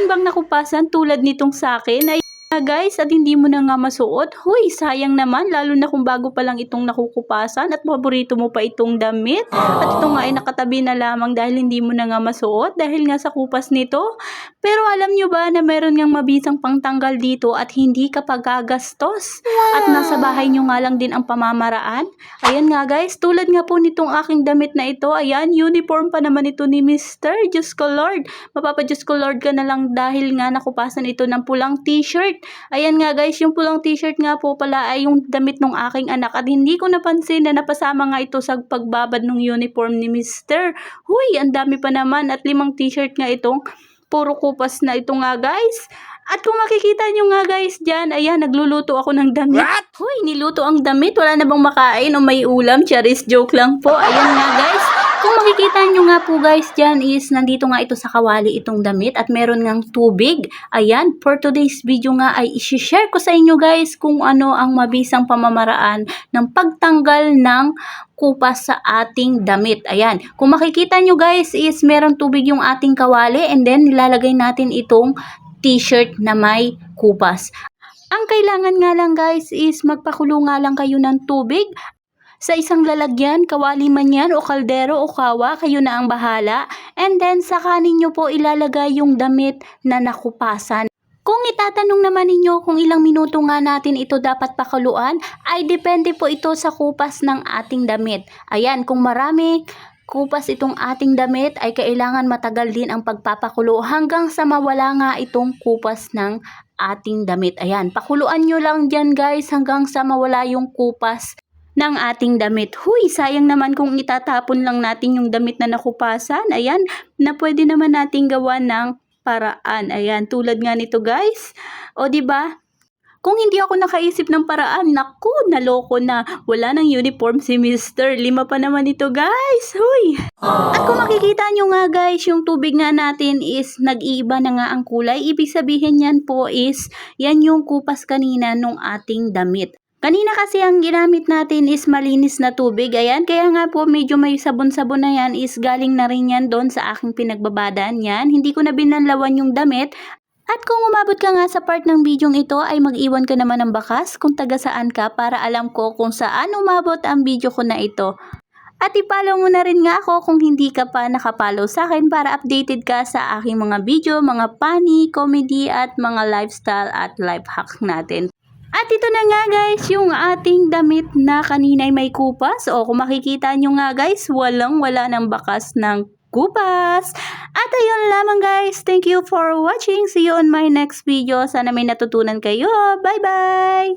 rin bang nakupasan tulad nitong sakin? Ay guys, at hindi mo na nga masuot? Huy, sayang naman, lalo na kung bago pa lang itong nakukupasan at paborito mo pa itong damit. At ito nga ay nakatabi na lamang dahil hindi mo na nga masuot dahil nga sa kupas nito. Pero alam nyo ba na meron ngang mabisang pangtanggal dito at hindi ka pagagastos? At nasa bahay nyo nga lang din ang pamamaraan? Ayan nga guys, tulad nga po nitong aking damit na ito, ayan, uniform pa naman ito ni Mr. Diyos ko Lord. Mapapa-Diyos ko Lord ka na lang dahil nga nakupasan ito ng pulang t-shirt. Ayan nga guys, yung pulang t-shirt nga po pala ay yung damit ng aking anak at hindi ko napansin na napasama nga ito sa pagbabad ng uniform ni Mr. Huy, ang dami pa naman at 5 t-shirt nga itong puro kupas na ito nga guys. At kung makikita nyo nga guys dyan, ayan, nagluluto ako ng damit. What? Huy, niluto ang damit, wala na bang makain o may ulam? Charis, joke lang po. Ayan nga guys. Kung makikita nyo nga po guys dyan is nandito nga ito sa kawali itong damit at meron ngang tubig. Ayan, for today's video nga ay isi-share ko sa inyo guys kung ano ang mabisang pamamaraan ng pagtanggal ng kupas sa ating damit. Ayan, kung makikita nyo guys is meron tubig yung ating kawali and then nilalagay natin itong t-shirt na may kupas. Ang kailangan nga lang guys is magpakulo nga lang kayo ng tubig sa isang lalagyan, kawali man yan o kaldero o kawa, kayo na ang bahala. And then saka ninyo po ilalagay yung damit na nakupasan. Kung itatanong naman ninyo kung ilang minuto nga natin ito dapat pakuluan, ay depende po ito sa kupas ng ating damit. Ayan, kung marami kupas itong ating damit ay kailangan matagal din ang pagpapakulo hanggang sa mawala nga itong kupas ng ating damit. Ayan, pakuluan nyo lang dyan guys hanggang sa mawala yung kupas ng ating damit. Huy, sayang naman kung itatapon lang natin yung damit na nakupasan. Ayan, na pwede naman nating gawa ng paraan. Ayan, tulad nga nito guys. O di ba? Kung hindi ako nakaisip ng paraan, naku, naloko na. Wala nang uniform si Mr. 5 pa naman ito guys. Huy! At kung makikita nyo nga guys, yung tubig nga natin is nag-iiba na nga ang kulay. Ibig sabihin yan po is, yan yung kupas kanina nung ating damit. Kanina kasi ang ginamit natin is malinis na tubig. Ayan, kaya nga po medyo may sabon-sabon na yan is galing na rin yan doon sa aking pinagbabadan yan. Hindi ko na binanlawan yung damit. At kung umabot ka nga sa part ng bidyong ito ay mag-iwan ka naman ng bakas kung taga saan ka para alam ko kung saan umabot ang video ko na ito. At i-follow mo na rin nga ako kung hindi ka pa nakapollow sa akin para updated ka sa aking mga video, mga funny, comedy at mga lifestyle at life hack natin. At ito na nga guys, yung ating damit na kanina'y may kupas. O kung makikita nyo nga guys, walang-wala ng bakas ng kupas. At ayun lamang guys, thank you for watching. See you on my next video. Sana may natutunan kayo. Bye-bye!